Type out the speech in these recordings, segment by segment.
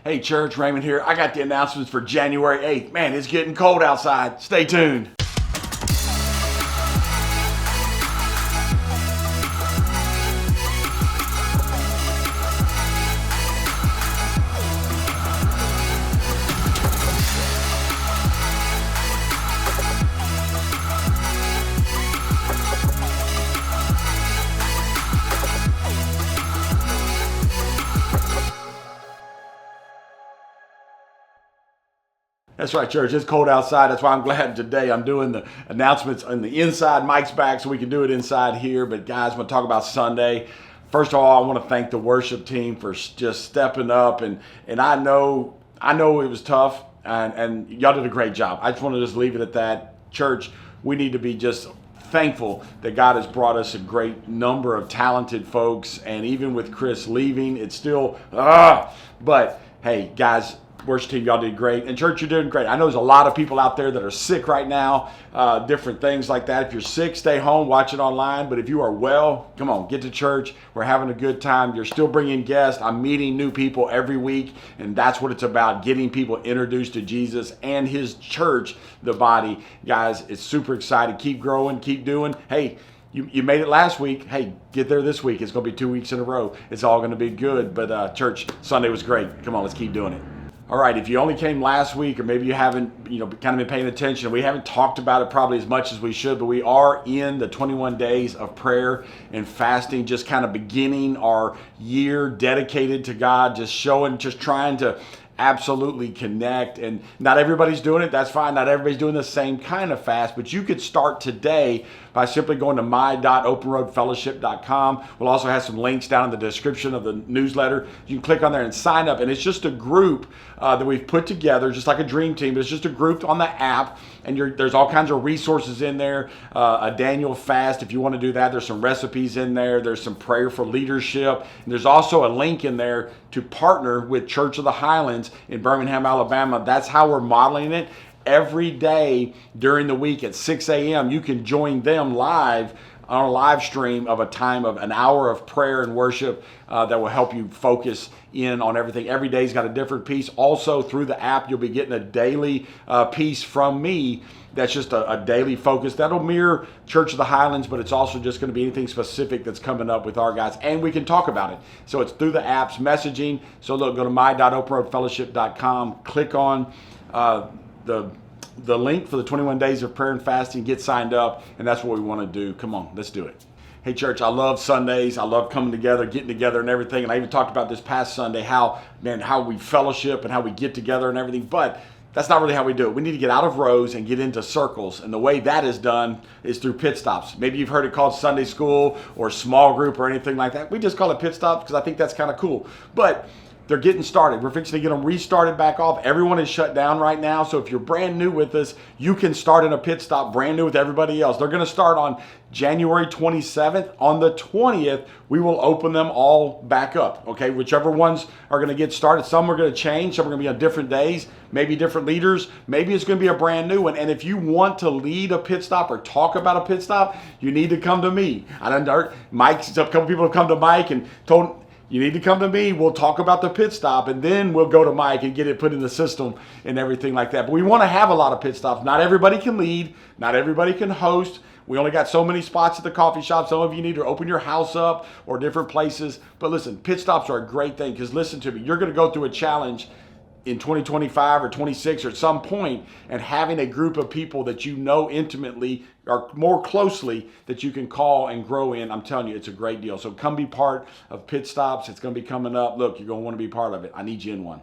Hey church, Raymond here. I got the announcements for January 8th. Man, it's getting cold outside. Stay tuned. That's right, church. It's cold outside. That's why I'm glad today I'm doing the announcements on the inside. Mike's back, so we can do it inside here. But guys, I'm going to talk about Sunday. First of all, I want to thank the worship team for just stepping up. And I know it was tough, and y'all did a great job. I just want to just leave it at that. Church, we need to be just thankful that God has brought us a great number of talented folks. And even with Chris leaving, it's still, but hey, guys, worship team, y'all did great. And church, you're doing great. I know there's a lot of people out there that are sick right now, different things like that. If you're sick, stay home, watch it online. But if you are well, come on, get to church. We're having a good time. You're still bringing guests. I'm meeting new people every week, and that's what it's about, getting people introduced to Jesus and his church, the body. Guys, it's super exciting. Keep growing, keep doing. Hey, you made it last week. Hey, get there this week. It's going to be 2 weeks in a row. It's all going to be good. But church, Sunday was great. Come on, let's keep doing it. All right, if you only came last week, or maybe you haven't, kind of been paying attention, we haven't talked about it probably as much as we should, but we are in the 21 days of prayer and fasting, just kind of beginning our year dedicated to God, just trying to absolutely connect. And not everybody's doing it. That's fine. Not everybody's doing the same kind of fast, but you could start today by simply going to my.openroadfellowship.com. We'll also have some links down in the description of the newsletter. You can click on there and sign up. And it's just a group that we've put together, just like a dream team, but it's just a group on the app. And there's all kinds of resources in there. A Daniel fast, if you want to do that. There's some recipes in there. There's some prayer for leadership. And there's also a link in there to partner with Church of the Highlands in Birmingham, Alabama. That's how we're modeling it. Every day during the week at 6 a.m., you can join them live on a live stream of a time of an hour of prayer and worship that will help you focus in on everything. Every day's got a different piece. Also, through the app, you'll be getting a daily piece from me that's just a daily focus. That'll mirror Church of the Highlands, but it's also just going to be anything specific that's coming up with our guys. And we can talk about it. So it's through the app's messaging. So look, go to my.openroadfellowship.com, click on the link for the 21 days of prayer and fasting, get signed up, and that's what we want to do. Come on, let's do it. Hey church, I love Sundays. I love coming together, getting together and everything. And I even talked about this past Sunday, how we fellowship and how we get together and everything. But that's not really how we do it. We need to get out of rows and get into circles. And the way that is done is through PitStops. Maybe you've heard it called Sunday school or small group or anything like that. We just call it PitStops because I think that's kind of cool. But they're getting started. We're fixing to get them restarted back off. Everyone is shut down right now. So if you're brand new with us, you can start in a pit stop brand new with everybody else. They're going to start on January 27th. On the 20th, we will open them all back up. Okay, whichever ones are going to get started. Some are going to change. Some are going to be on different days, maybe different leaders. Maybe it's going to be a brand new one. And if you want to lead a pit stop or talk about a pit stop, you need to come to me. A couple people have come to Mike and told, you need to come to me. We'll talk about the pit stop, and then we'll go to Mike and get it put in the system and everything like that. But we want to have a lot of pit stops. Not everybody can lead. Not everybody can host. We only got so many spots at the coffee shop. Some of you need to open your house up or different places. But listen, pit stops are a great thing because listen to me. You're going to go through a challenge in 2025 or 26 or at some point, and having a group of people that you know intimately or more closely that you can call and grow in, I'm telling you, it's a great deal. So come be part of PitStops. It's going to be coming up. Look, you're going to want to be part of it. I need you in one.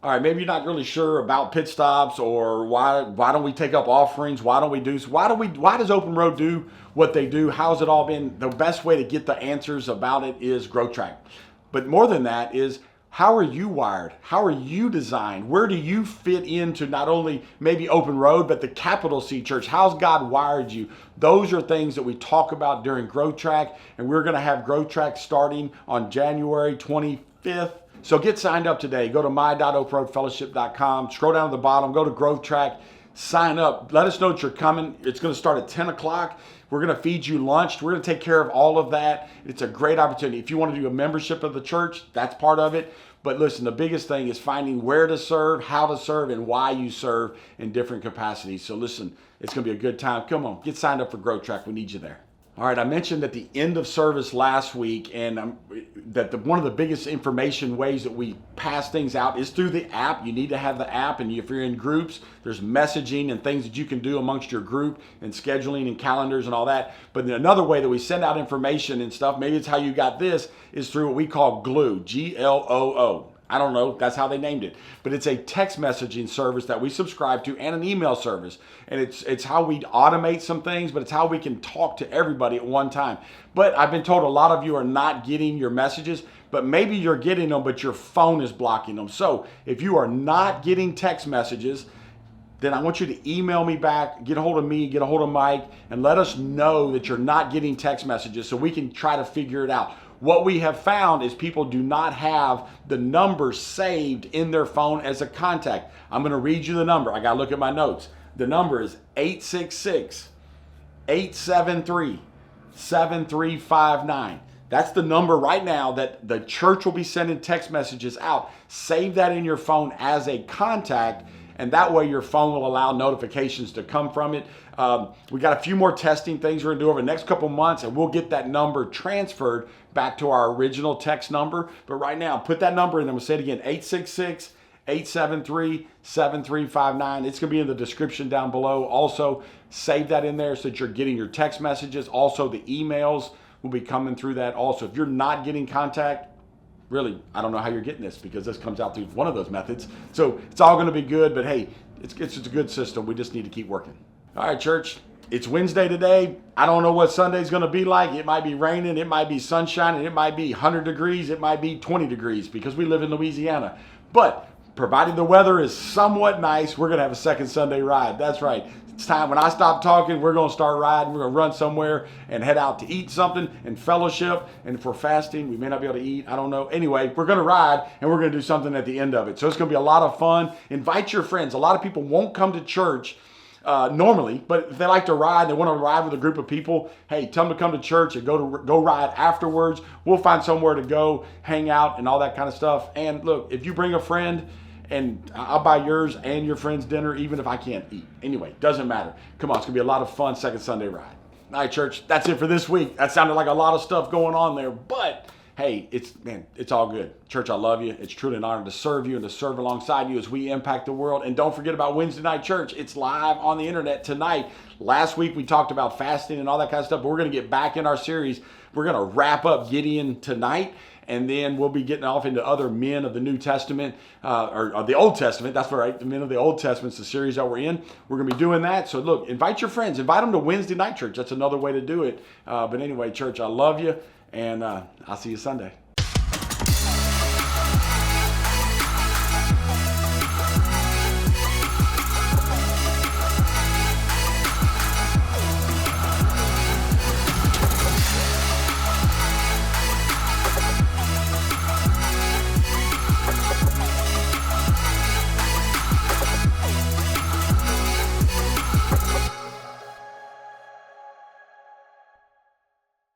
All right, maybe you're not really sure about PitStops or why don't we take up offerings? Why does Open Road do what they do? How's it all been? The best way to get the answers about it is Growth Track. But more than that is, how are you wired? How are you designed? Where do you fit into not only maybe Open Road, but the capital C Church? How's God wired you? Those are things that we talk about during Growth Track, and we're going to have Growth Track starting on January 25th. So get signed up today. Go to my.openroadfellowship.com. Scroll down to the bottom. Go to Growth Track. Sign up. Let us know that you're coming. It's going to start at 10 o'clock. We're going to feed you lunch. We're going to take care of all of that. It's a great opportunity. If you want to do a membership of the church, that's part of it. But listen, the biggest thing is finding where to serve, how to serve, and why you serve in different capacities. So listen, it's going to be a good time. Come on, get signed up for Growth Track. We need you there. All right, I mentioned at the end of service last week, and one of the biggest information ways that we pass things out is through the app. You need to have the app, and if you're in groups, there's messaging and things that you can do amongst your group and scheduling and calendars and all that. But then another way that we send out information and stuff, maybe it's how you got this, is through what we call Gloo, Gloo. I don't know, that's how they named it. But it's a text messaging service that we subscribe to and an email service. And it's how we automate some things, but it's how we can talk to everybody at one time. But I've been told a lot of you are not getting your messages, but maybe you're getting them, but your phone is blocking them. So if you are not getting text messages, then I want you to email me back, get a hold of me, get a hold of Mike, and let us know that you're not getting text messages so we can try to figure it out. What we have found is people do not have the number saved in their phone as a contact. I'm going to read you the number. I got to look at my notes. The number is 866-873-7359. That's the number right now that the church will be sending text messages out. Save that in your phone as a contact, and that way your phone will allow notifications to come from it. We got a few more testing things we're gonna do over the next couple months, and we'll get that number transferred back to our original text number. But right now, put that number in, and we'll say it again, 866-873-7359. It's gonna be in the description down below. Also, save that in there so that you're getting your text messages. Also, the emails will be coming through that. Also, if you're not getting contact, really, I don't know how you're getting this because this comes out through one of those methods. So it's all going to be good, but hey, it's a good system. We just need to keep working. All right, church, it's Wednesday today. I don't know what Sunday's going to be like. It might be raining, it might be sunshine, and it might be 100 degrees, it might be 20 degrees because we live in Louisiana. But provided the weather is somewhat nice, we're going to have a second Sunday ride. That's right. It's time. When I stop talking, we're going to start riding. We're going to run somewhere and head out to eat something and fellowship. And if we're fasting, we may not be able to eat. I don't know. Anyway, we're going to ride and we're going to do something at the end of it. So it's going to be a lot of fun. Invite your friends. A lot of people won't come to church normally, but if they like to ride, they want to ride with a group of people, hey, tell them to come to church and go ride afterwards. We'll find somewhere to go, hang out and all that kind of stuff. And look, if you bring a friend, and I'll buy yours and your friend's dinner, even if I can't eat. Anyway, doesn't matter. Come on, it's going to be a lot of fun second Sunday ride. All right, church, that's it for this week. That sounded like a lot of stuff going on there, but hey, it's all good. Church, I love you. It's truly an honor to serve you and to serve alongside you as we impact the world. And don't forget about Wednesday Night Church. It's live on the internet tonight. Last week we talked about fasting and all that kind of stuff, but we're going to get back in our series. We're going to wrap up Gideon tonight. And then we'll be getting off into other men of the New Testament, or the Old Testament. That's right, the men of the Old Testament, the series that we're in. We're going to be doing that. So look, invite your friends. Invite them to Wednesday Night Church. That's another way to do it. But anyway, church, I love you, and I'll see you Sunday.